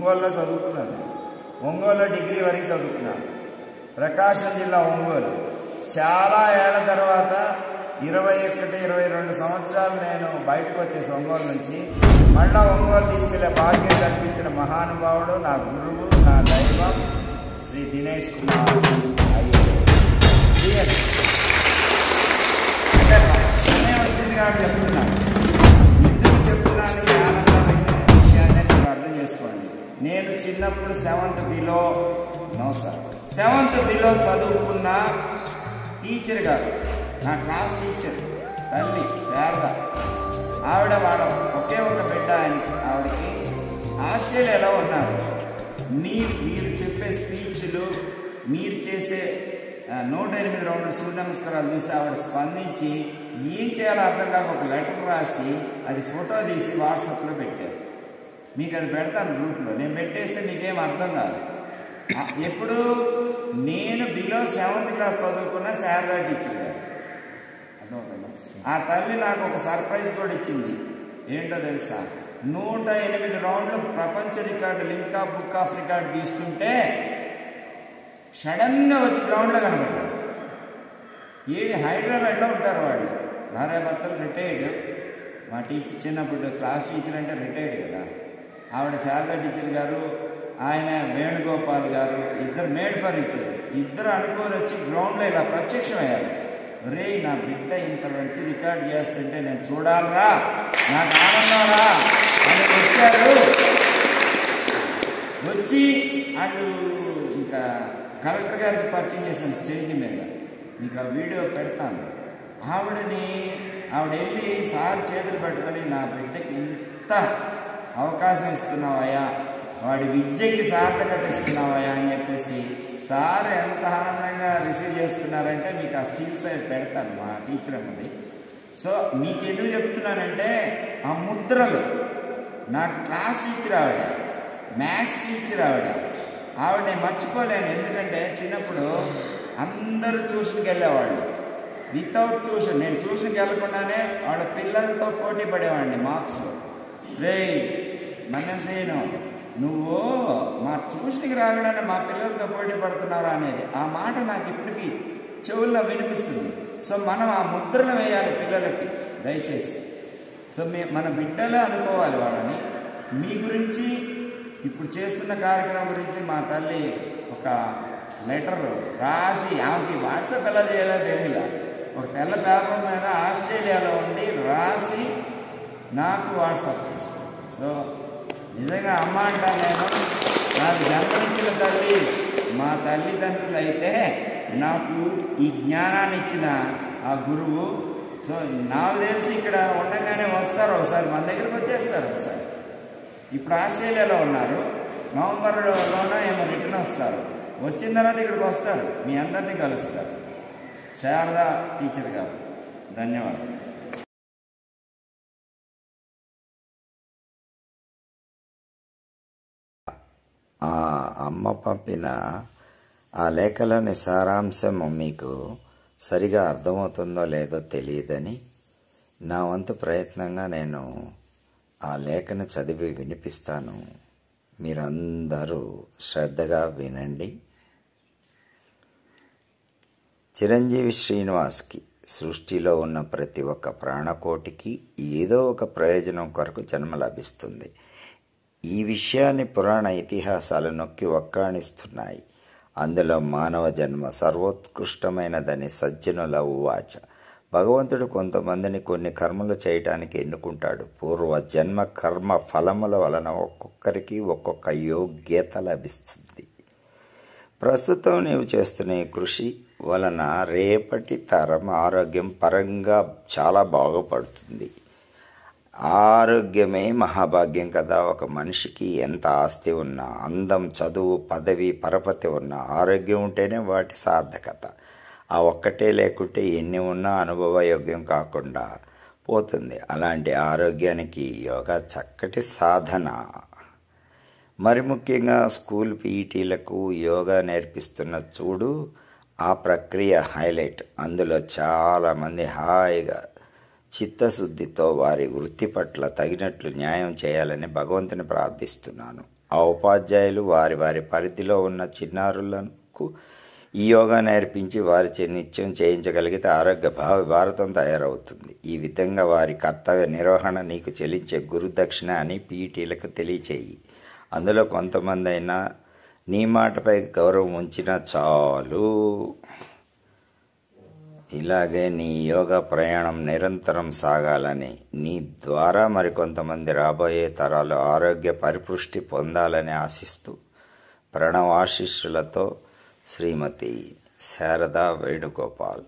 ఒంగోలులో చదువుకున్నాను. ఒంగోలులో డిగ్రీ వరకు చదువుకున్నాను. ప్రకాశం జిల్లా ఒంగోలు. చాలా ఏళ్ల తర్వాత 21-22 సంవత్సరాలు నేను బయటకు వచ్చేసి ఒంగోలు నుంచి మళ్ళా ఒంగోలు తీసుకెళ్లే భాగ్యం కల్పించిన మహానుభావుడు, నా గురువు, నా దైవం శ్రీ దినేష్ కుమార్ ఐఏఎస్. అంటే సమయం వచ్చింది కాబట్టి చెప్తున్నాను. ఎందుకు చెప్తున్నాను ఈ ఆనందమైన విషయాన్ని మీరు అర్థం చేసుకోండి. నేను చిన్నప్పుడు 7th బిలో చదువుకున్న టీచర్ గారు, నా క్లాస్ టీచర్ తల్లి శారద, ఆవిడ వాళ్ళ ఒకే ఒక బిడ్డ ఆవిడకి ఆస్ట్రేలియాలో ఉన్నారు. మీరు చెప్పే స్పీచ్లు, మీరు చేసే 108 రౌండ్ల సూర్య నమస్కారాలు చూసి ఆవిడ స్పందించి ఏం చేయాలో అర్థం కాక ఒక లెటర్ రాసి అది ఫోటో తీసి వాట్సాప్లో పెట్టారు. మీకు అది పెడతాను గ్రూప్లో. నేను పెట్టేస్తే మీకేం అర్థం కాదు. ఎప్పుడు నేను బిలో 7th క్లాస్ చదువుకున్న శారదా టీచర్ గారు అర్థమవుతుందా. ఆ తల్లి నాకు ఒక సర్ప్రైజ్ కూడా ఇచ్చింది. ఏంటో తెలుసా, 108 రౌండ్లు ప్రపంచ record Limca book of record తీస్తుంటే సడన్గా వచ్చి గ్రౌండ్లో కనబడ్డారు. హైదరాబాద్లో ఉంటారు వాళ్ళు, భార్యాభర్తలు, రిటైర్డ్. మా టీచర్ చిన్నప్పుడు క్లాస్ టీచర్ అంటే రిటైర్డ్ కదా. ఆవిడ శారదా టీచర్ గారు, ఆయన వేణుగోపాల్ గారు, ఇద్దరు మేడ్ ఫర్ ఇచ్చారు. ఇద్దరు అనుకోని వచ్చి గ్రౌండ్లో ఇలా ప్రత్యక్షమయ్యారు. రే, నా బిడ్డ ఇంత మంచి రికార్డ్ చేస్తుంటే నేను చూడాలరా, నాకు ఆనందం రా అని వచ్చారు. వచ్చి వాళ్ళు ఇంకా కలెక్టర్ గారికి పరిచయం చేశాను స్టేజ్ మీద. మీకు ఆ వీడియో పెడతాను. ఆవిడ వెళ్ళి సార్ చేతులు పట్టుకొని, నా బిడ్డకి ఇంత అవకాశం ఇస్తున్నావయ్యా, వాడి విద్యకి సార్థకత ఇస్తున్నావయ్యా అని చెప్పేసి సార్ ఎంత ఆనందంగా రిసీవ్ చేసుకున్నారంటే మీకు ఆ స్టిల్స్ పెడతాను మా టీచర్ అన్నది. సో మీకు ఎందుకు చెప్తున్నానంటే ఆ ముద్రలు, నాకు క్లాస్ టీచర్ ఆవిడ, మ్యాథ్స్ టీచర్ ఆవిడ నేను మర్చిపోలేను. ఎందుకంటే చిన్నప్పుడు అందరూ ట్యూషన్కి వెళ్ళేవాళ్ళు. వితౌట్ ట్యూషన్, నేను ట్యూషన్కి వెళ్ళకుండానే వాళ్ళ పిల్లలతో పోటీ పడేవాడిని మార్క్స్. రే మనసేను, నువ్వు మా ట్యూషన్కి రాగానే మా పిల్లలతో పోటీ పడుతున్నారా అనేది ఆ మాట నాకు ఇప్పటికీ చెవుల్లో వినిపిస్తుంది. సో మనం ఆ ముద్రలు వేయాలి పిల్లలకి దయచేసి. సో మన బిడ్డలే అనుకోవాలి వాళ్ళని. మీ గురించి ఇప్పుడు చేస్తున్న కార్యక్రమం గురించి మా తల్లి ఒక లెటర్ రాసి, ఆమెకి వాట్సాప్ ఎలా చేయాలో తెలియలా, ఒక తెల్ల పేపర్ మీద ఆస్ట్రేలియాలో ఉండి రాసి నాకు వాట్సాప్ చేశాను. సో నిజంగా అమ్మ అంటాను నేను, నాకు జన్మనిచ్చిన తల్లి మా తల్లిదండ్రులు అయితే నాకు ఈ జ్ఞానాన్ని ఇచ్చిన ఆ గురువు. సో నాకు తెలిసి ఇక్కడ ఉండగానే వస్తారు, ఒకసారి మన దగ్గరికి వచ్చేస్తారు. ఒకసారి ఇప్పుడు ఆస్ట్రేలియాలో ఉన్నారు, నవంబర్లోనే ఏమో రిటర్న్ వస్తారు. వచ్చిన తర్వాత ఇక్కడికి వస్తారు, మీ అందరినీ కలుస్తారు. శారదా టీచర్ గారు, ధన్యవాదాలు. ఆ అమ్మ పంపిన ఆ లేఖలోని సారాంశం మీకు సరిగా అర్థమవుతుందో లేదో తెలియదని నా వంతు ప్రయత్నంగా నేను ఆ లేఖను చదివి వినిపిస్తాను. మీరందరూ శ్రద్ధగా వినండి. చిరంజీవి శ్రీనివాస్కి సృష్టిలో ఉన్న ప్రతి ఒక్క ప్రాణకోటికి ఏదో ఒక ప్రయోజనం కొరకు జన్మ లభిస్తుంది. ఈ విషయాన్ని పురాణ ఇతిహాసాలు నొక్కి వక్కాణిస్తున్నాయి. అందులో మానవ జన్మ సర్వోత్కృష్టమైనదని సజ్జనుల ఉవాచ. భగవంతుడు కొంతమందిని కొన్ని కర్మలు చేయటానికి ఎన్నుకుంటాడు. పూర్వ జన్మ కర్మ ఫలముల వలన ఒక్కొక్కరికి ఒక్కొక్క యోగ్యత లభిస్తుంది. ప్రస్తుతం నీవు చేస్తున్న ఈ కృషి వలన రేపటి తరం ఆరోగ్యం పరంగా చాలా బాగుపడుతుంది. ఆరోగ్యమే మహాభాగ్యం కదా. ఒక మనిషికి ఎంత ఆస్తి ఉన్నా, అందం, చదువు, పదవి, పరపతి ఉన్నా ఆరోగ్యం ఉంటేనే వాటి సార్థకత. ఆ ఒక్కటే లేకుంటే ఎన్ని ఉన్నా అనుభవయోగ్యం కాకుండా పోతుంది. అలాంటి ఆరోగ్యానికి యోగా చక్కటి సాధన. మరి ముఖ్యంగా స్కూల్ పీఈటీలకు యోగా నేర్పిస్తున్న చూడు, ఆ ప్రక్రియ హైలైట్. అందులో చాలామంది హాయిగా చిత్తశుద్ధితో వారి వృత్తి పట్ల తగినట్లు న్యాయం చేయాలని భగవంతుని ప్రార్థిస్తున్నాను. ఆ ఉపాధ్యాయులు వారి వారి పరిధిలో ఉన్న చిన్నారులకు ఈ యోగా నేర్పించి వారిచే నిత్యం చేయించగలిగితే ఆరోగ్య భారతం తయారవుతుంది. ఈ విధంగా వారి కర్తవ్య నిర్వహణ నీకు చెల్లించే గురుదక్షిణ అని పీఈటీలకు తెలియచేయి. అందులో కొంతమంది అయినా నీ మాటపై గౌరవం ఉంచినా చాలు. ఇలాగే నీ యోగా ప్రయాణం నిరంతరం సాగాలని, నీ ద్వారా మరికొంతమంది రాబోయే తరాలు ఆరోగ్య పరిపుష్టి పొందాలని ఆశిస్తూ ప్రణవాశిష్యులతో శ్రీమతి శారదా వేణుగోపాల్.